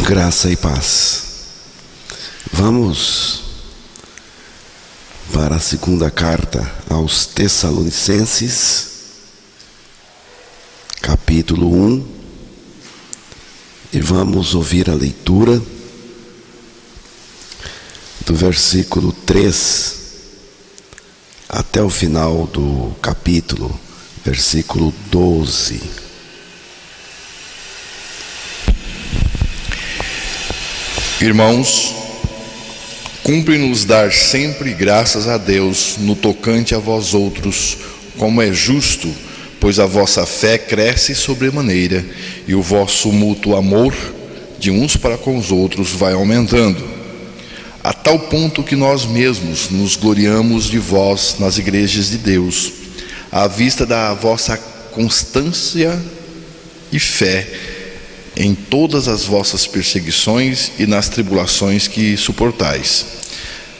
Graça e paz. Vamos para a segunda carta aos Tessalonicenses, capítulo 1, e vamos ouvir a leitura do versículo 3 até o final do capítulo, versículo 12. Irmãos, cumpre-nos dar sempre graças a Deus no tocante a vós outros, como é justo, pois a vossa fé cresce sobremaneira e o vosso mútuo amor de uns para com os outros vai aumentando, a tal ponto que nós mesmos nos gloriamos de vós nas igrejas de Deus, à vista da vossa constância e fé em todas as vossas perseguições e nas tribulações que suportais.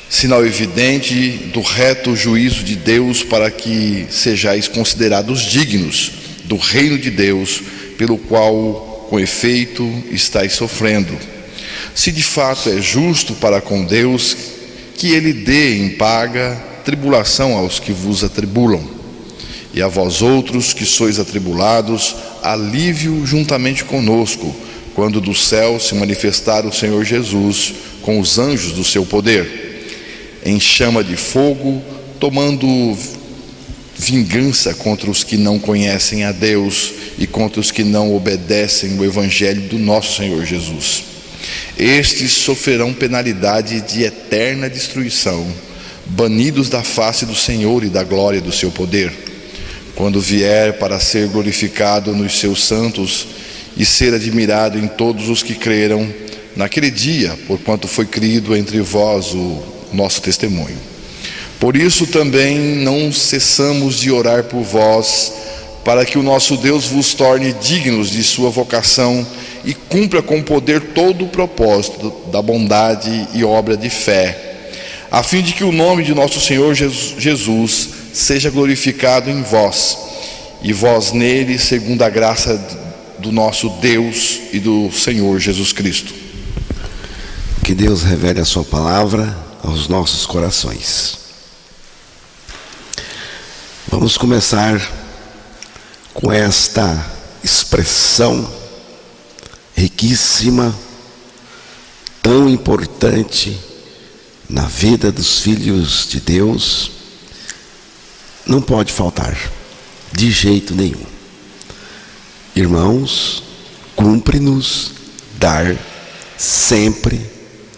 Sinal evidente do reto juízo de Deus, para que sejais considerados dignos do reino de Deus, pelo qual, com efeito, estáis sofrendo. Se de fato é justo para com Deus que Ele dê em paga tribulação aos que vos atribulam, e a vós outros que sois atribulados, alívio juntamente conosco, quando do céu se manifestar o Senhor Jesus com os anjos do seu poder, em chama de fogo, tomando vingança contra os que não conhecem a Deus e contra os que não obedecem o evangelho do nosso Senhor Jesus. Estes sofrerão penalidade de eterna destruição, banidos da face do Senhor e da glória do seu poder, quando vier para ser glorificado nos seus santos e ser admirado em todos os que creram naquele dia, porquanto foi crido entre vós o nosso testemunho. Por isso também não cessamos de orar por vós, para que o nosso Deus vos torne dignos de sua vocação e cumpra com poder todo o propósito da bondade e obra de fé, a fim de que o nome de nosso Senhor Jesus seja glorificado em vós, e vós nele, segundo a graça do nosso Deus e do Senhor Jesus Cristo. Que Deus revele a sua palavra aos nossos corações. Vamos começar com esta expressão riquíssima, tão importante na vida dos filhos de Deus. Não pode faltar, de jeito nenhum. Irmãos, cumpre-nos dar sempre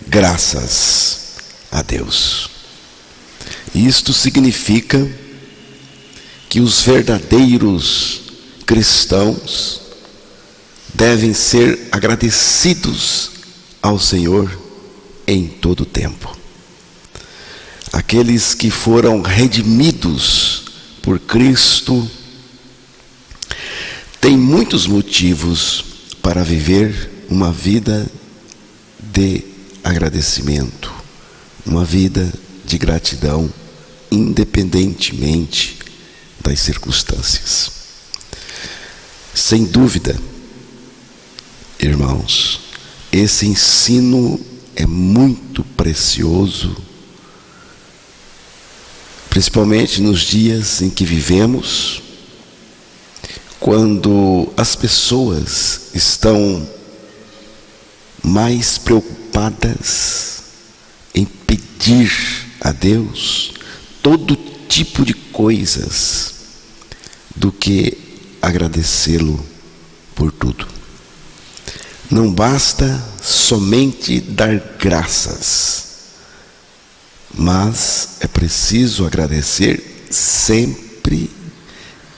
graças a Deus. Isto significa que os verdadeiros cristãos devem ser agradecidos ao Senhor em todo o tempo. Aqueles que foram redimidos por Cristo têm muitos motivos para viver uma vida de agradecimento, uma vida de gratidão, independentemente das circunstâncias. Sem dúvida, irmãos, esse ensino é muito precioso, principalmente nos dias em que vivemos, quando as pessoas estão mais preocupadas em pedir a Deus todo tipo de coisas do que agradecê-lo por tudo. Não basta somente dar graças, mas é preciso agradecer sempre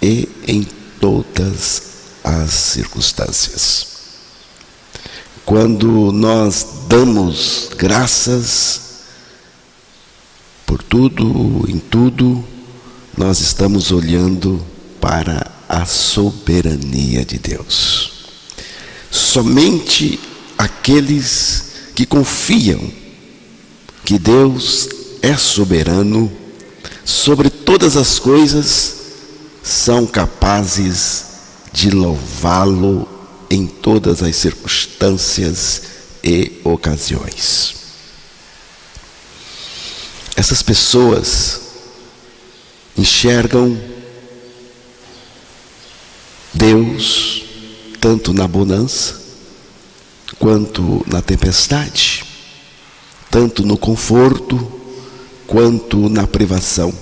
e em todas as circunstâncias. Quando nós damos graças por tudo, em tudo, nós estamos olhando para a soberania de Deus. Somente aqueles que confiam que Deus é soberano sobre todas as coisas são capazes de louvá-lo em todas as circunstâncias e ocasiões. Essas pessoas enxergam Deus tanto na bonança quanto na tempestade, tanto no conforto quanto na privação,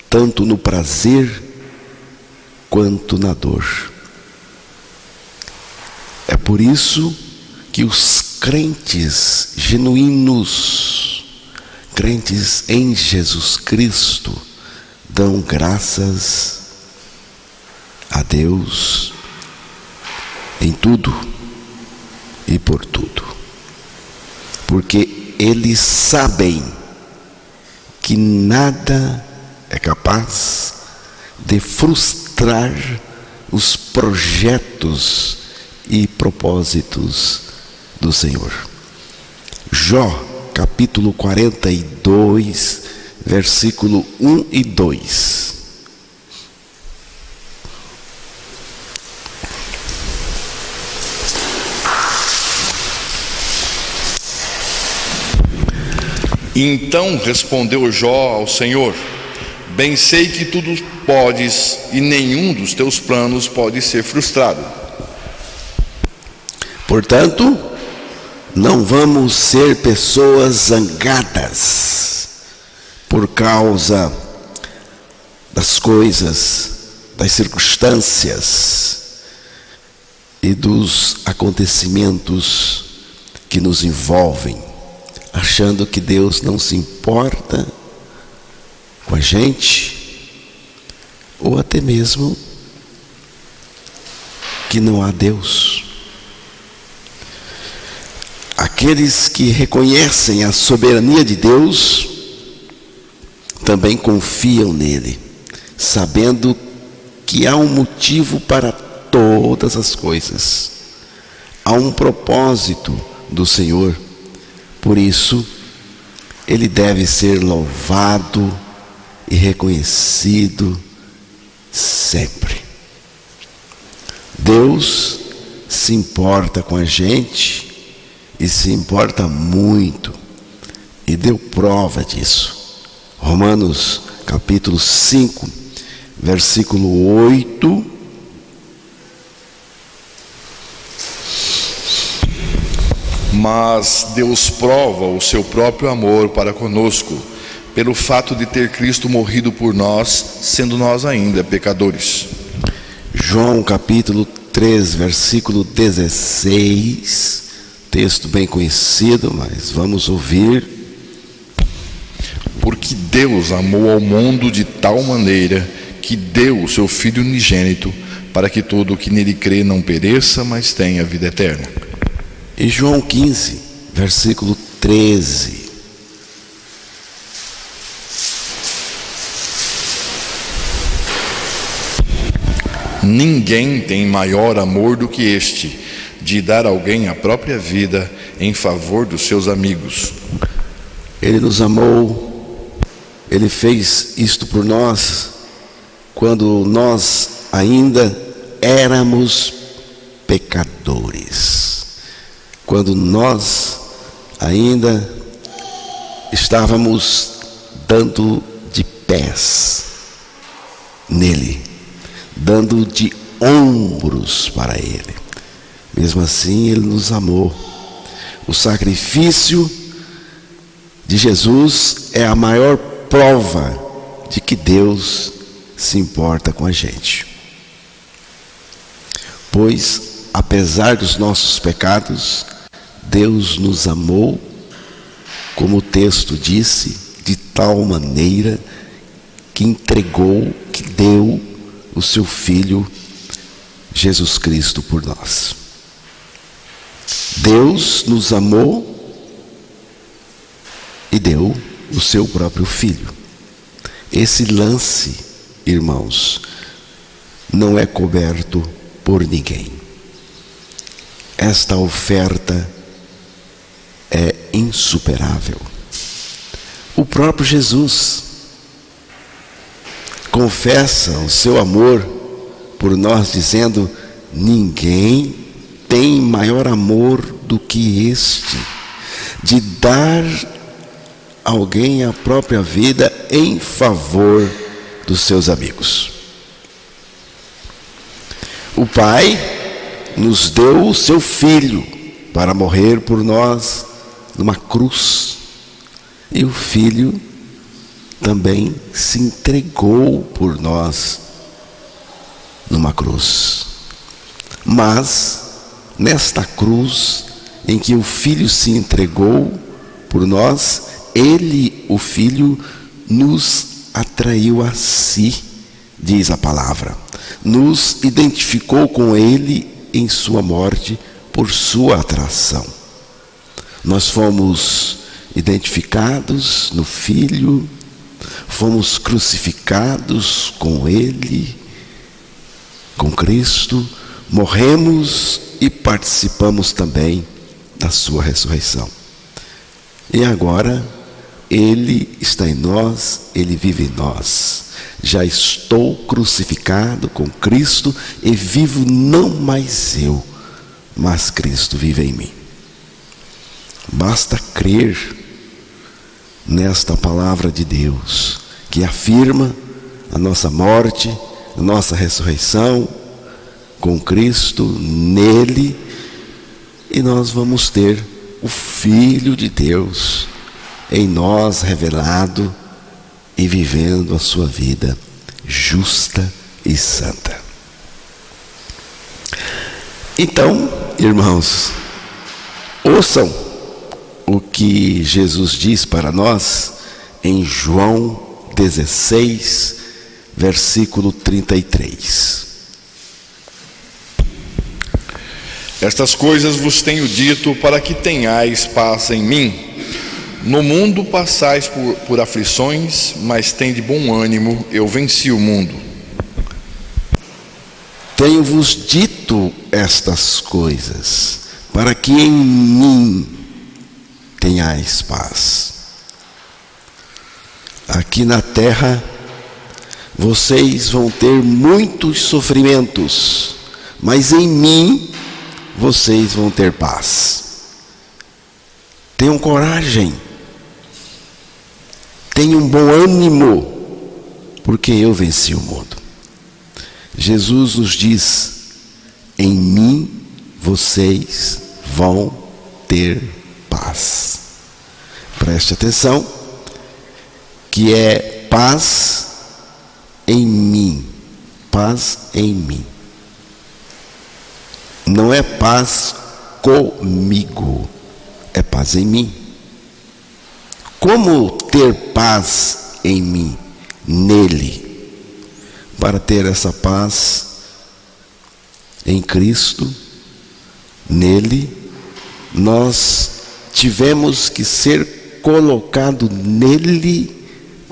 tanto no prazer quanto na dor. É por isso que os crentes genuínos, crentes em Jesus Cristo, dão graças a Deus em tudo e por tudo, porque eles sabem que nada é capaz de frustrar os projetos e propósitos do Senhor. Jó, capítulo 42, versículo 1 e 2. Então respondeu Jó ao Senhor: bem sei que tudo podes e nenhum dos teus planos pode ser frustrado. Portanto, não vamos ser pessoas zangadas por causa das coisas, das circunstâncias e dos acontecimentos que nos envolvem, achando que Deus não se importa com a gente, ou até mesmo que não há Deus. Aqueles que reconhecem a soberania de Deus também confiam nele, sabendo que há um motivo para todas as coisas, há um propósito do Senhor. Por isso, ele deve ser louvado e reconhecido sempre. Deus se importa com a gente e se importa muito, e deu prova disso. Romanos capítulo 5, versículo 8. Mas Deus prova o seu próprio amor para conosco, pelo fato de ter Cristo morrido por nós, sendo nós ainda pecadores. João capítulo 3, versículo 16, texto bem conhecido, mas vamos ouvir. Porque Deus amou ao mundo de tal maneira que deu o seu Filho unigênito, para que todo o que nele crê não pereça, mas tenha vida eterna. E João 15, versículo 13. Ninguém tem maior amor do que este, de dar a alguém a própria vida em favor dos seus amigos. Ele nos amou, ele fez isto por nós, quando nós ainda éramos pecadores. Quando nós ainda estávamos dando de pés nele, dando de ombros para ele. Mesmo assim, ele nos amou. O sacrifício de Jesus é a maior prova de que Deus se importa com a gente. Pois, apesar dos nossos pecados, Deus nos amou, como o texto disse, de tal maneira que entregou, que deu o seu Filho Jesus Cristo por nós. Deus nos amou e deu o seu próprio Filho. Esse lance, irmãos, não é coberto por ninguém. Esta oferta é insuperável. O próprio Jesus confessa o seu amor por nós, dizendo: ninguém tem maior amor do que este, de dar a alguém a própria vida em favor dos seus amigos. O Pai nos deu o seu Filho para morrer por nós numa cruz. E o Filho também se entregou por nós numa cruz. Mas, nesta cruz em que o Filho se entregou por nós, Ele, o Filho, nos atraiu a si, diz a palavra. Nos identificou com Ele em sua morte por sua atração. Nós fomos identificados no Filho, fomos crucificados com Ele, com Cristo, morremos e participamos também da sua ressurreição. E agora, Ele está em nós, Ele vive em nós. Já estou crucificado com Cristo e vivo não mais eu, mas Cristo vive em mim. Basta crer nesta palavra de Deus, que afirma a nossa morte, a nossa ressurreição com Cristo nele, e nós vamos ter o Filho de Deus em nós revelado e vivendo a sua vida justa e santa. Então, irmãos, ouçam o que Jesus diz para nós em João 16, versículo 33. Estas coisas vos tenho dito para que tenhais paz em mim. No mundo passais por aflições, mas tende bom ânimo, eu venci o mundo. Tenho-vos dito estas coisas, para que em mim tenhais paz. Aqui na terra, vocês vão ter muitos sofrimentos, mas em mim vocês vão ter paz. Tenham coragem, tenham bom ânimo, porque eu venci o mundo. Jesus nos diz: em mim vocês vão ter paz. Preste atenção, que é paz em mim, paz em mim. Não é paz comigo, é paz em mim. Como ter paz em mim? Nele. Para ter essa paz em Cristo, nele, nós tivemos que ser colocado nele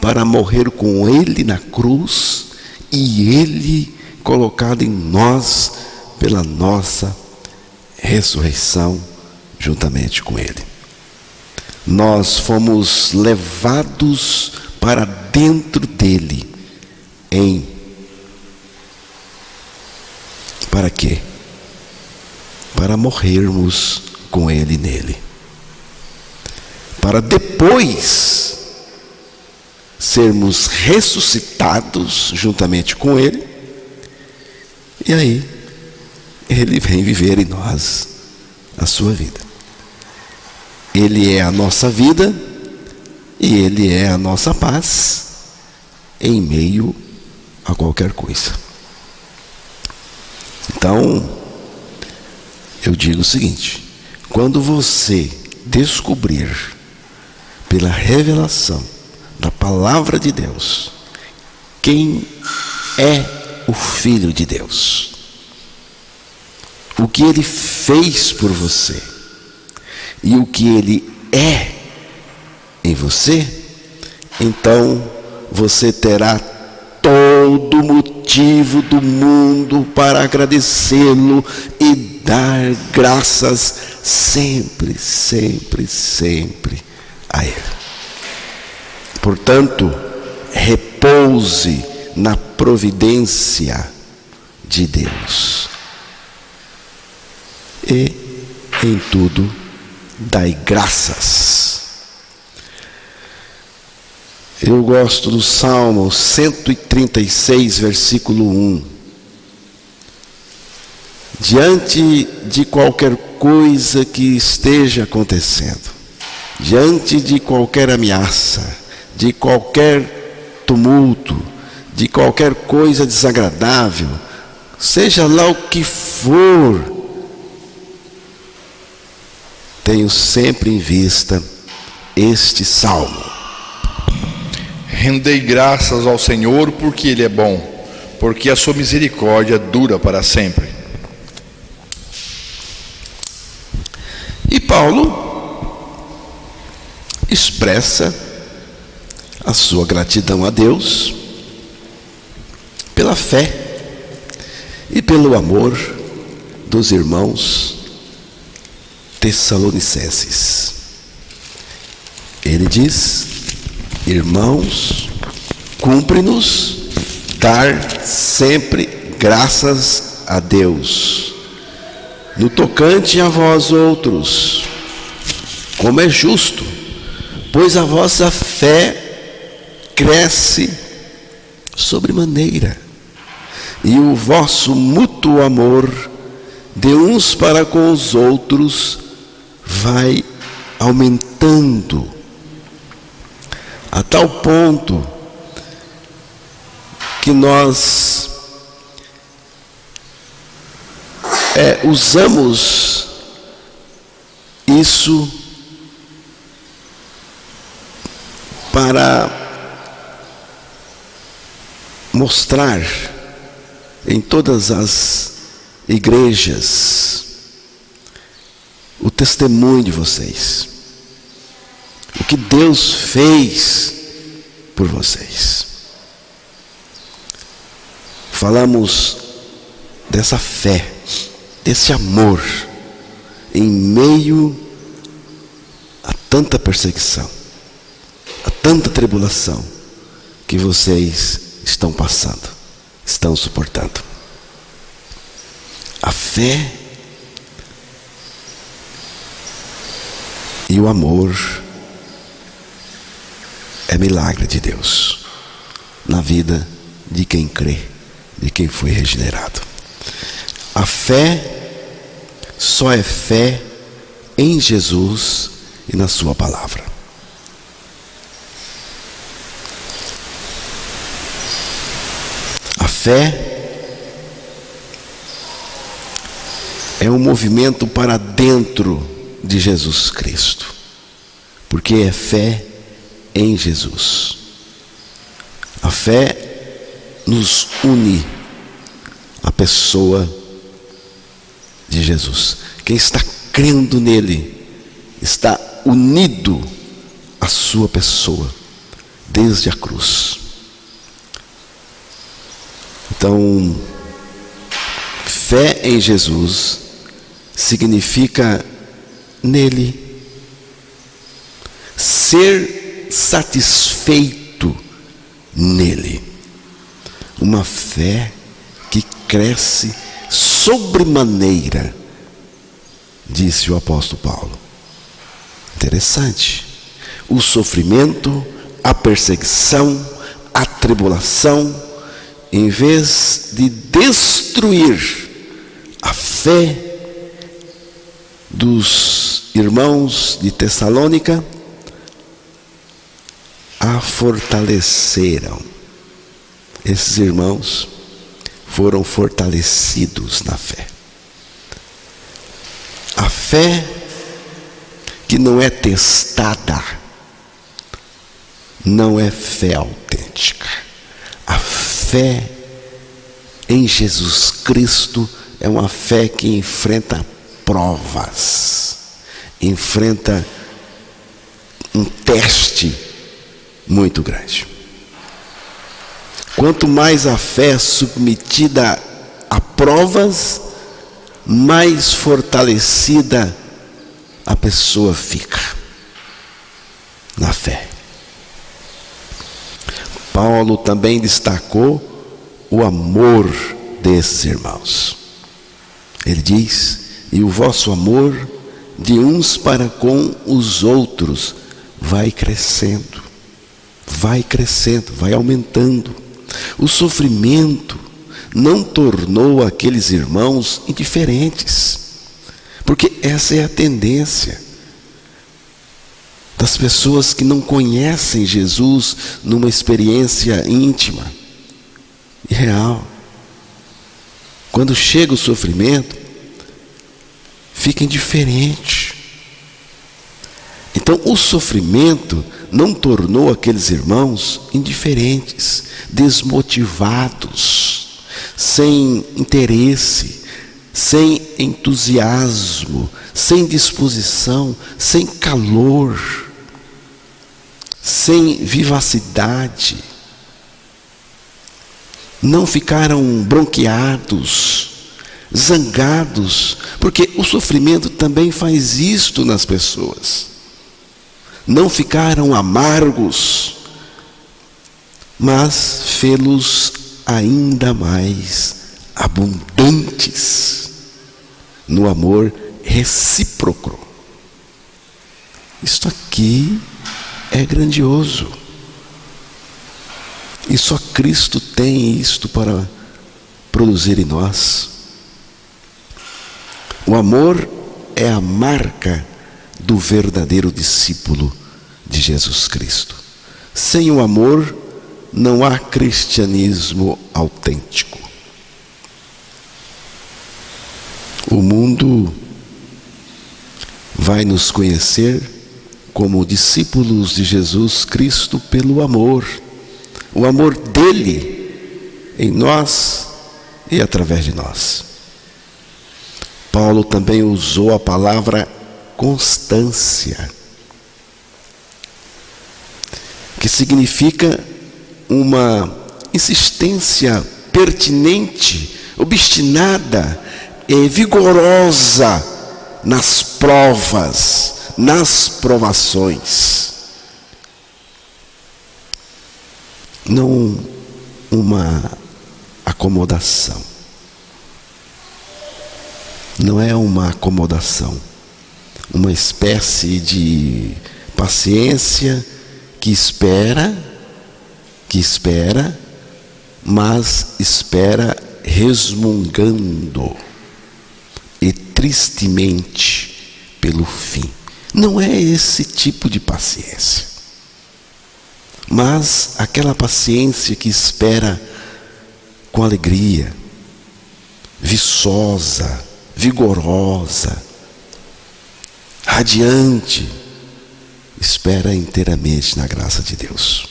para morrer com ele na cruz, e ele colocado em nós pela nossa ressurreição juntamente com ele. Nós fomos levados para dentro dele para quê? Para morrermos com ele nele. Para depois sermos ressuscitados juntamente com ele, e aí ele vem viver em nós a sua vida. Ele é a nossa vida e ele é a nossa paz em meio a qualquer coisa. Então, eu digo o seguinte: quando você descobrir pela revelação da palavra de Deus quem é o Filho de Deus, o que ele fez por você e o que ele é em você, então você terá todo motivo do mundo para agradecê-lo e dar graças sempre, sempre, sempre a ele. Portanto, repouse na providência de Deus. e em tudo dai graças. Eu gosto do Salmo 136, versículo 1. Diante de qualquer coisa que esteja acontecendo, diante de qualquer ameaça, de qualquer tumulto, de qualquer coisa desagradável, seja lá o que for, tenho sempre em vista este salmo. Rendei graças ao Senhor porque Ele é bom, porque a sua misericórdia dura para sempre. E Paulo expressa a sua gratidão a Deus pela fé e pelo amor dos irmãos tessalonicenses. Ele diz: irmãos, cumpre-nos dar sempre graças a Deus, no tocante a vós outros, como é justo, pois a vossa fé cresce sobremaneira, e o vosso mútuo amor de uns para com os outros vai aumentando, a tal ponto que nós usamos isso para mostrar em todas as igrejas o testemunho de vocês, o que Deus fez por vocês. Falamos dessa fé, desse amor, em meio a tanta perseguição, a tanta tribulação que vocês estão passando, estão suportando. A fé e o amor é milagre de Deus na vida de quem crê, de quem foi regenerado. A fé só é fé em Jesus e na sua palavra. A fé é um movimento para dentro de Jesus Cristo, porque é fé em Jesus. A fé nos une à pessoa de Jesus. Quem está crendo nele está unido à sua pessoa desde a cruz. Então, fé em Jesus significa nele, ser satisfeito nele. Uma fé que cresce sobremaneira, disse o apóstolo Paulo. Interessante. O sofrimento, a perseguição, a tribulação, em vez de destruir a fé dos irmãos de Tessalônica, a fortaleceram. Esses irmãos foram fortalecidos na fé. A fé que não é testada não é fé autêntica. A fé em Jesus Cristo é uma fé que enfrenta provas, enfrenta um teste muito grande. Quanto mais a fé é submetida a provas, mais fortalecida a pessoa fica na fé. Paulo também destacou o amor desses irmãos. Ele diz: e o vosso amor de uns para com os outros vai crescendo, vai aumentando. O sofrimento não tornou aqueles irmãos indiferentes, porque essa é a tendência das pessoas que não conhecem Jesus numa experiência íntima e real. Quando chega o sofrimento, fica indiferente. Então, o sofrimento não tornou aqueles irmãos indiferentes, desmotivados, sem interesse, sem entusiasmo, sem disposição, sem calor, sem vivacidade. Não ficaram bronqueados, zangados, porque o sofrimento também faz isto nas pessoas. Não ficaram amargos, mas fê-los ainda mais abundantes no amor recíproco. Isto aqui é grandioso. E só Cristo tem isto para produzir em nós. O amor é a marca do verdadeiro discípulo de Jesus Cristo. Sem o amor, não há cristianismo autêntico. O mundo vai nos conhecer como discípulos de Jesus Cristo pelo amor. O amor dele em nós e através de nós. Paulo também usou a palavra constância, que significa uma insistência pertinente, obstinada e vigorosa nas provas, nas provações. Não uma acomodação. Não é uma acomodação. Uma espécie de paciência que espera, mas espera resmungando e tristemente pelo fim. Não é esse tipo de paciência, mas aquela paciência que espera com alegria, viçosa, vigorosa, radiante, espera inteiramente na graça de Deus.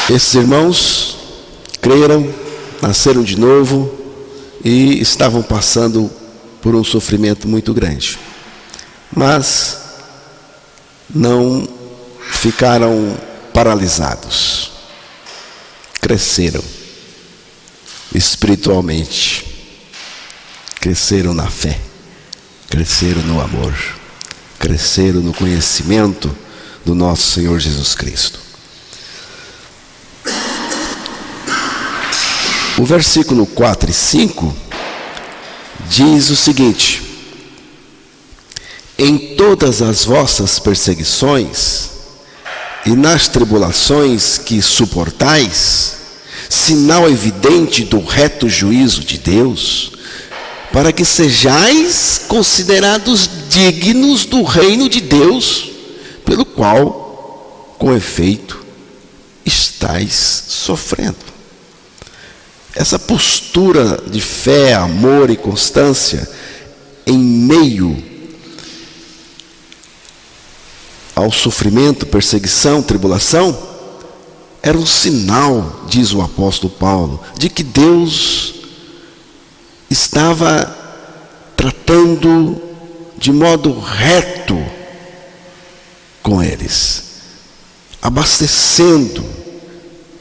Esses irmãos creram, nasceram de novo e estavam passando por um sofrimento muito grande. Mas não ficaram paralisados. Cresceram espiritualmente. Cresceram na fé. Cresceram no amor. Cresceram no conhecimento do nosso Senhor Jesus Cristo. O versículo 4 e 5 diz o seguinte: em todas as vossas perseguições e nas tribulações que suportais, sinal evidente do reto juízo de Deus, para que sejais considerados dignos do reino de Deus, pelo qual, com efeito, estáis sofrendo. Essa postura de fé, amor e constância em meio ao sofrimento, perseguição, tribulação, era um sinal, diz o apóstolo Paulo, de que Deus estava tratando de modo reto com eles, abastecendo,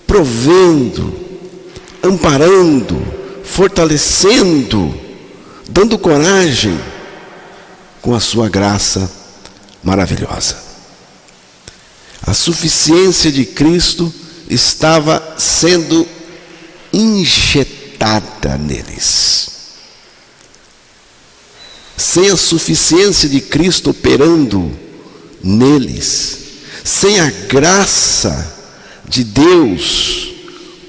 provendo, amparando, fortalecendo, dando coragem com a sua graça maravilhosa. A suficiência de Cristo estava sendo injetada neles. Sem a suficiência de Cristo operando neles, sem a graça de Deus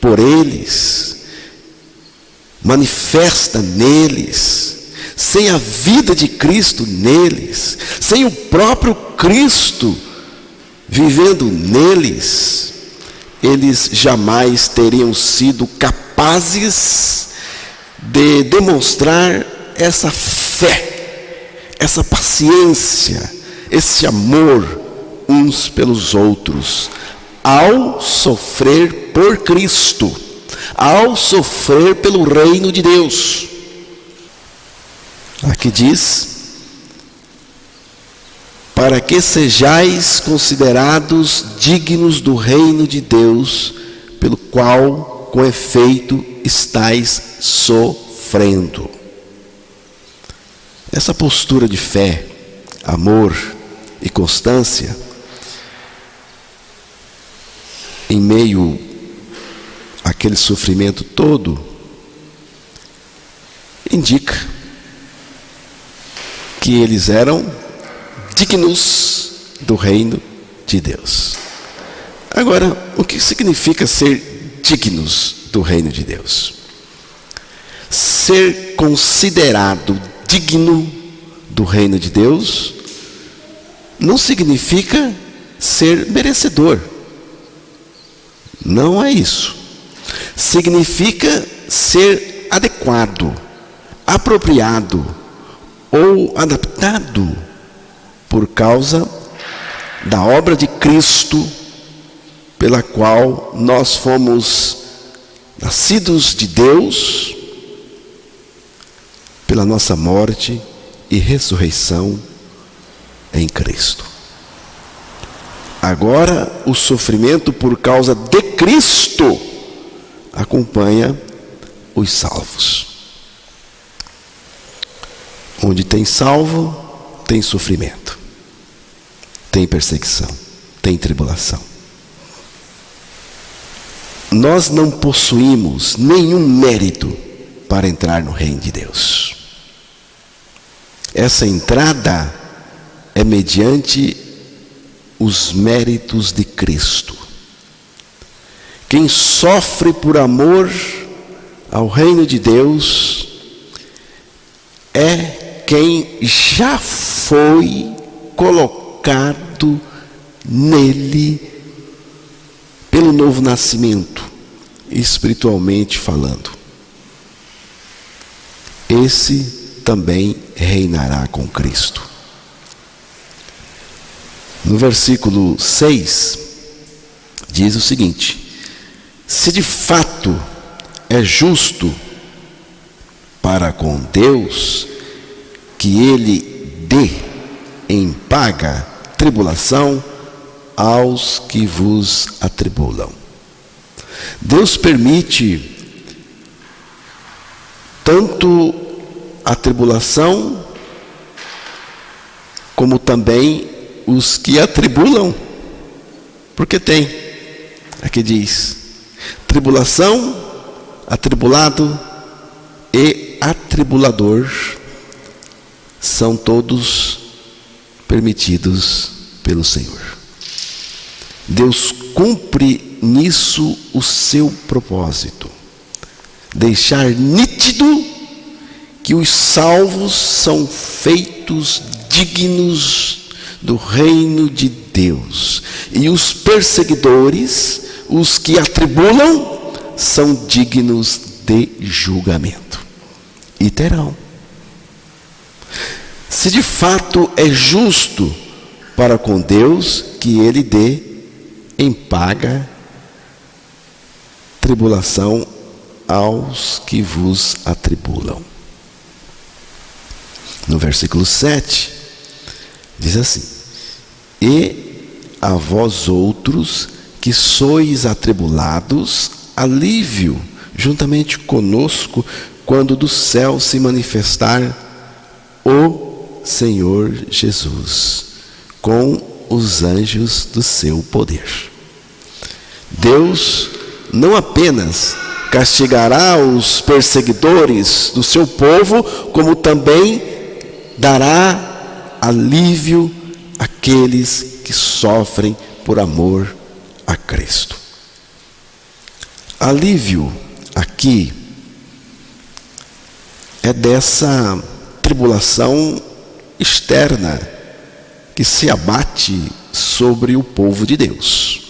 por eles, manifesta neles, sem a vida de Cristo neles, sem o próprio Cristo vivendo neles, eles jamais teriam sido capazes de demonstrar essa fé, essa paciência, esse amor uns pelos outros, ao sofrer por Cristo, ao sofrer pelo reino de Deus. Aqui diz: para que sejais considerados dignos do reino de Deus, pelo qual com efeito estáis sofrendo. Essa postura de fé, amor e constância, em meio àquele sofrimento todo, indica que eles eram dignos do reino de Deus. Agora, o que significa ser dignos do reino de Deus? Ser considerado digno do reino de Deus não significa ser merecedor. Não é isso. Significa ser adequado, apropriado ou adaptado por causa da obra de Cristo, pela qual nós fomos nascidos de Deus, pela nossa morte e ressurreição em Cristo. Agora, o sofrimento por causa de Cristo acompanha os salvos. Onde tem salvo, tem sofrimento, tem perseguição, tem tribulação. Nós não possuímos nenhum mérito para entrar no reino de Deus. Essa entrada é mediante os méritos de Cristo. Quem sofre por amor ao reino de Deus é quem já foi colocado nele pelo novo nascimento, espiritualmente falando. Esse também reinará com Cristo. No versículo 6, diz o seguinte: se de fato é justo para com Deus que Ele dê em paga tribulação aos que vos atribulam. Deus permite tanto a tribulação, como também os que atribulam, porque tem, aqui diz, tribulação, atribulado e atribulador, são todos permitidos pelo Senhor. Deus cumpre nisso o seu propósito, deixar nítido que os salvos são feitos dignos do reino de Deus, e os perseguidores, os que atribulam, são dignos de julgamento, e terão. Se de fato é justo para com Deus que Ele dê em paga tribulação aos que vos atribulam. No versículo 7, diz assim: e a vós outros que sois atribulados, alívio juntamente conosco, quando do céu se manifestar o Senhor Jesus, com os anjos do seu poder. Deus não apenas castigará os perseguidores do seu povo, como também dará alívio àqueles que sofrem por amor a Cristo. Alívio aqui é dessa tribulação externa que se abate sobre o povo de Deus.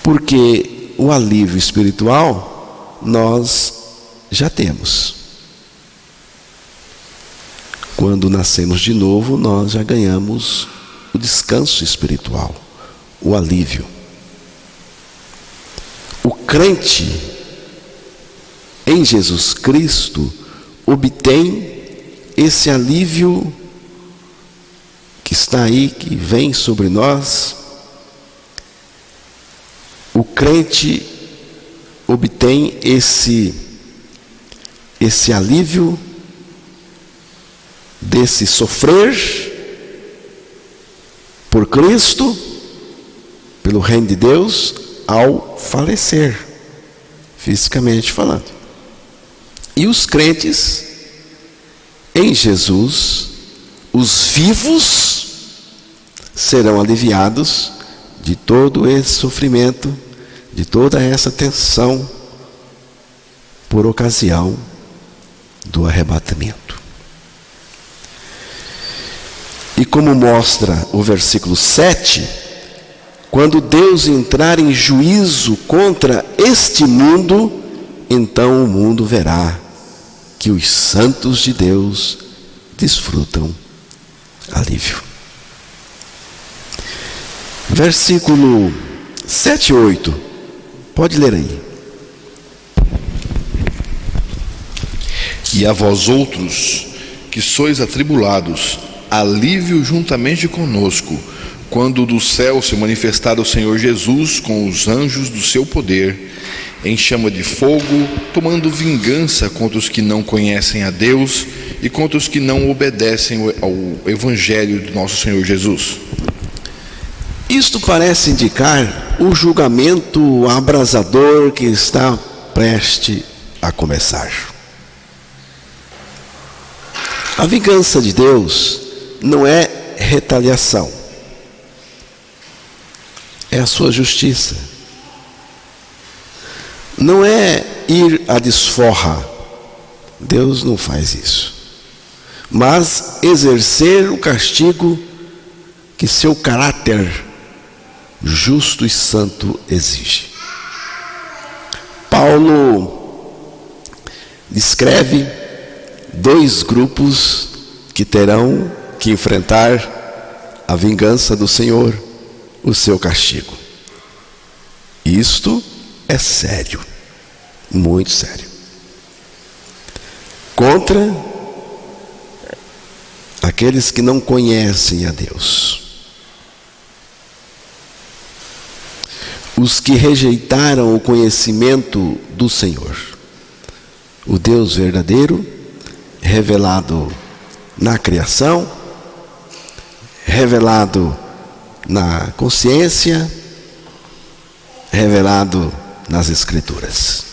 Porque o alívio espiritual nós já temos. Quando nascemos de novo, nós já ganhamos o descanso espiritual, o alívio. O crente em Jesus Cristo obtém esse alívio que está aí, que vem sobre nós. O crente obtém esse alívio desse sofrer por Cristo, pelo reino de Deus, ao falecer, fisicamente falando. E os crentes em Jesus, os vivos, serão aliviados de todo esse sofrimento, de toda essa tensão, por ocasião do arrebatamento. E como mostra o versículo 7, quando Deus entrar em juízo contra este mundo, então o mundo verá que os santos de Deus desfrutam alívio. Versículo 7 e 8. Pode ler aí. E a vós outros, que sois atribulados, alívio juntamente conosco, quando do céu se manifestar o Senhor Jesus com os anjos do seu poder, em chama de fogo, tomando vingança contra os que não conhecem a Deus e contra os que não obedecem ao Evangelho do nosso Senhor Jesus. Isto parece indicar o julgamento abrasador que está prestes a começar. A vingança de Deus não é retaliação, é a sua justiça. Não é ir à desforra, Deus não faz isso, mas exercer o castigo que seu caráter justo e santo exige. Paulo descreve dois grupos que terão que enfrentar a vingança do Senhor, o seu castigo. Isto é sério, muito sério. Contra aqueles que não conhecem a Deus. Os que rejeitaram o conhecimento do Senhor, o Deus verdadeiro, revelado na criação, revelado na consciência, revelado nas Escrituras.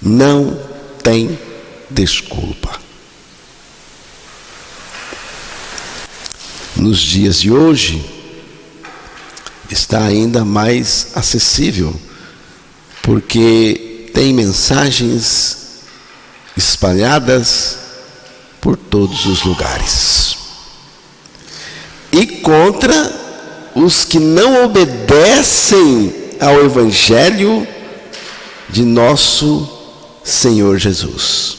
Não tem desculpa. Nos dias de hoje, está ainda mais acessível, porque tem mensagens espalhadas por todos os lugares. E contra os que não obedecem ao Evangelho de nosso Senhor Jesus.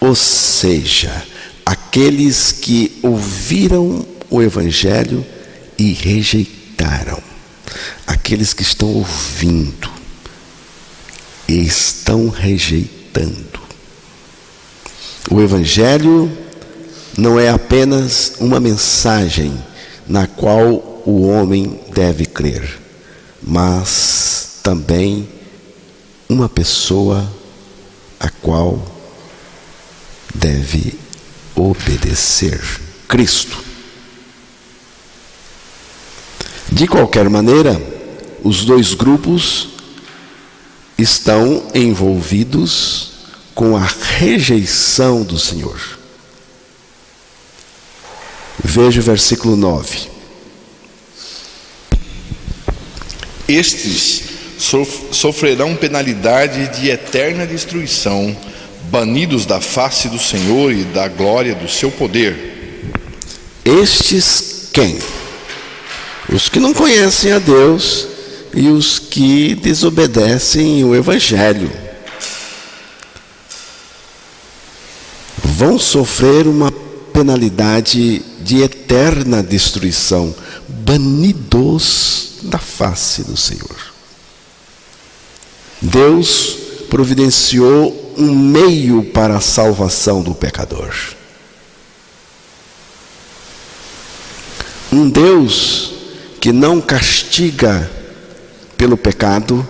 Ou seja, aqueles que ouviram o Evangelho e rejeitaram. Aqueles que estão ouvindo e estão rejeitando. O Evangelho não é apenas uma mensagem na qual o homem deve crer, mas também uma pessoa a qual deve obedecer: Cristo. De qualquer maneira, os dois grupos estão envolvidos com a rejeição do Senhor. Veja o versículo 9. Estes sofrerão penalidade de eterna destruição, banidos da face do Senhor e da glória do seu poder. Estes quem? Os que não conhecem a Deus e os que desobedecem o Evangelho. Vão sofrer uma penalidade de eterna destruição, banidos da face do Senhor. Deus providenciou um meio para a salvação do pecador. Um Deus que não castiga pelo pecado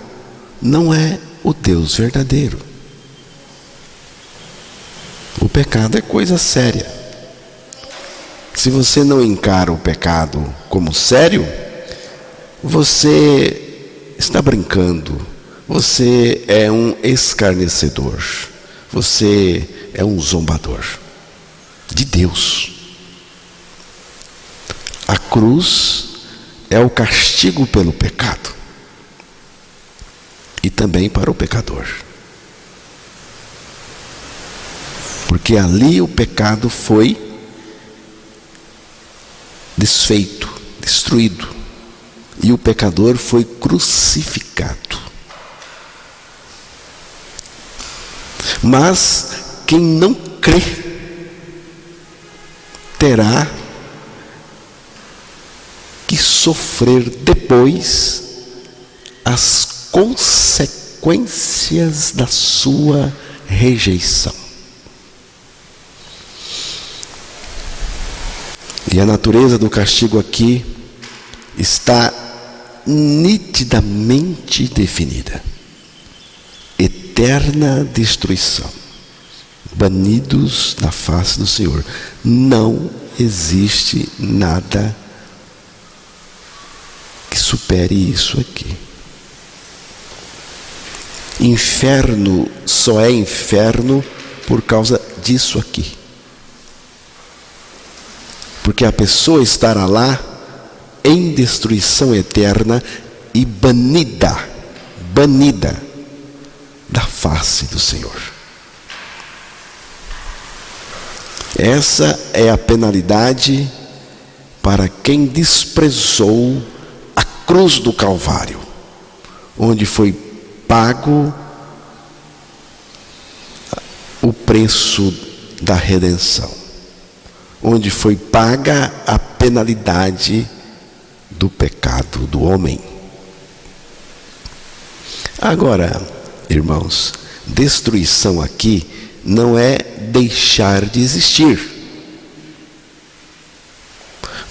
não é o Deus verdadeiro. O pecado é coisa séria. Se você não encara o pecado como sério, você está brincando, você é um escarnecedor, você é um zombador de Deus. A cruz é o castigo pelo pecado e também para o pecador, porque ali o pecado foi desfeito, destruído, e o pecador foi crucificado. Mas quem não crê terá que sofrer depois as consequências da sua rejeição. E a natureza do castigo aqui está nitidamente definida. Eterna destruição. Banidos da face do Senhor. Não existe nada que supere isso aqui. Inferno só é inferno por causa disso aqui. Porque a pessoa estará lá em destruição eterna e banida da face do Senhor. Essa é a penalidade para quem desprezou a cruz do Calvário, onde foi pago o preço da redenção, onde foi paga a penalidade do pecado do homem. Agora, irmãos, destruição aqui não é deixar de existir.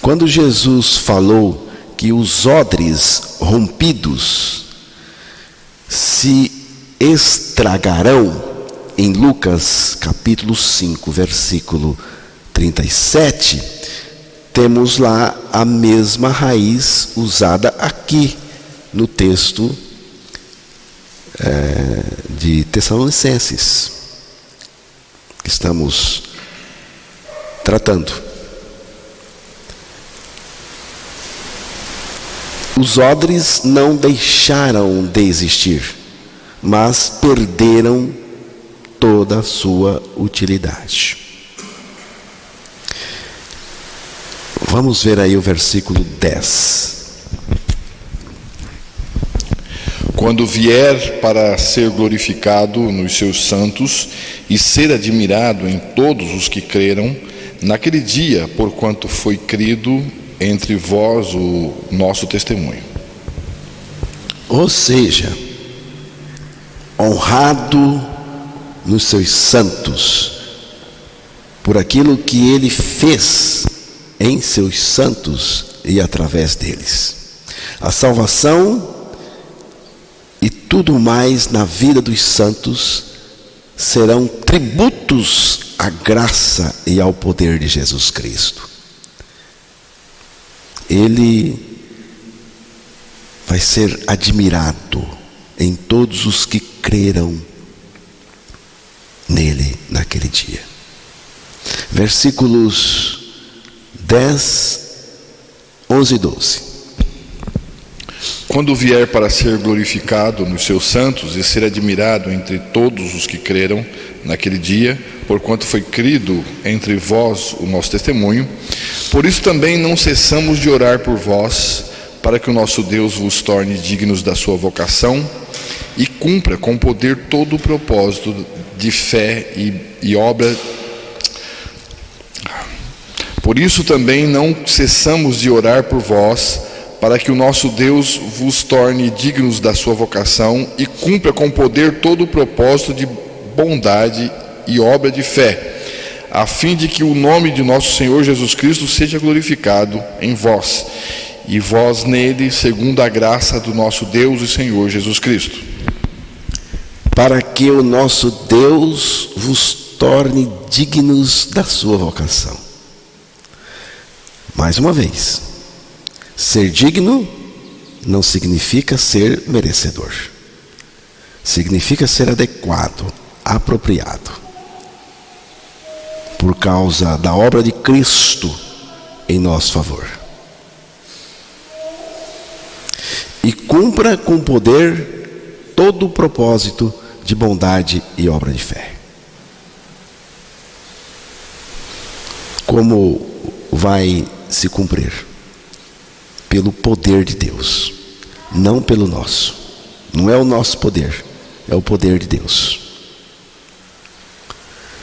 Quando Jesus falou que os odres rompidos se estragarão, em Lucas capítulo 5, versículo 37, temos lá a mesma raiz usada aqui no texto de Tessalonicenses, que estamos tratando. Os odres não deixaram de existir, mas perderam toda a sua utilidade. Vamos ver aí o versículo 10. Quando vier para ser glorificado nos seus santos e ser admirado em todos os que creram, naquele dia, porquanto foi crido entre vós o nosso testemunho. Ou seja, honrado nos seus santos, por aquilo que ele fez em seus santos e através deles. A salvação e tudo mais na vida dos santos serão tributos à graça e ao poder de Jesus Cristo. Ele vai ser admirado em todos os que creram nele naquele dia. Versículos 10, 11 e 12. Quando vier para ser glorificado nos seus santos e ser admirado entre todos os que creram naquele dia, porquanto foi crido entre vós o nosso testemunho, por isso também não cessamos de orar por vós, para que o nosso Deus vos torne dignos da sua vocação e cumpra com poder todo o propósito de fé e obra. Por isso também não cessamos de orar por vós, para que o nosso Deus vos torne dignos da sua vocação e cumpra com poder todo o propósito de bondade e obra de fé, a fim de que o nome de nosso Senhor Jesus Cristo seja glorificado em vós, e vós nele, segundo a graça do nosso Deus e Senhor Jesus Cristo. Para que o nosso Deus vos torne dignos da sua vocação. Mais uma vez, ser digno não significa ser merecedor. Significa ser adequado, apropriado. Por causa da obra de Cristo em nosso favor. E cumpra com poder todo o propósito de bondade e obra de fé. Como vai se cumprir? Pelo poder de Deus, não pelo nosso. Não é o nosso poder, é o poder de Deus.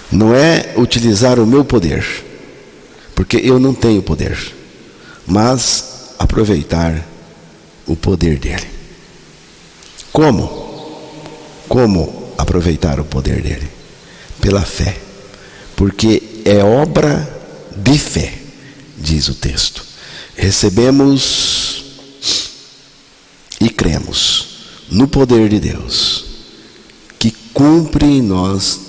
Não é utilizar o meu poder, porque eu não tenho poder, mas aproveitar o poder dele. Como? Como aproveitar o poder dele? Pela fé, porque é obra de fé, diz o texto. Recebemos e cremos no poder de Deus, que cumpre em nós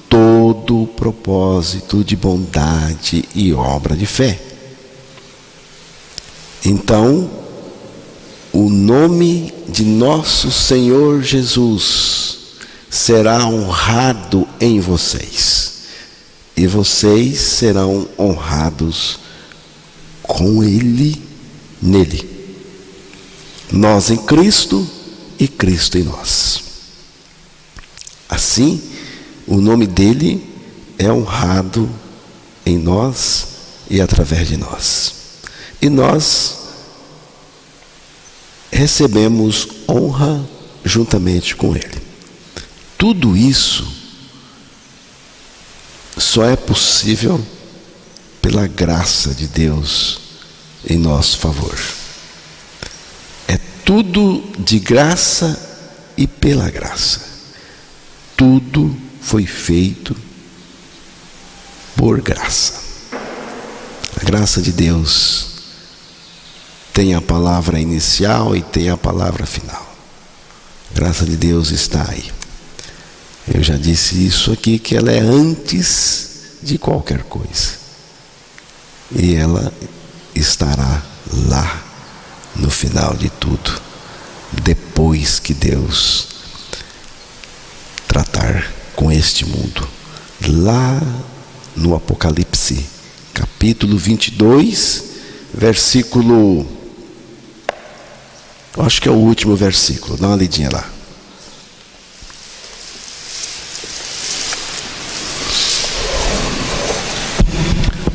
todo o propósito de bondade e obra de fé. Então, o nome de nosso Senhor Jesus será honrado em vocês, e vocês serão honrados com Ele, nele. Nós em Cristo e Cristo em nós. Assim, o nome dele é honrado em nós e através de nós. E nós recebemos honra juntamente com ele. Tudo isso só é possível pela graça de Deus em nosso favor. É tudo de graça e pela graça. Tudo foi feito por graça. A graça de Deus tem a palavra inicial e tem a palavra final. A graça de Deus está aí. Eu já disse isso aqui, que ela é antes de qualquer coisa. E ela estará lá no final de tudo, depois que Deus tratar com este mundo. Lá no Apocalipse, capítulo 22, versículo... acho que é o último versículo, dá uma lidinha lá.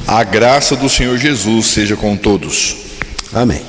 A graça do Senhor Jesus seja com todos. Amém.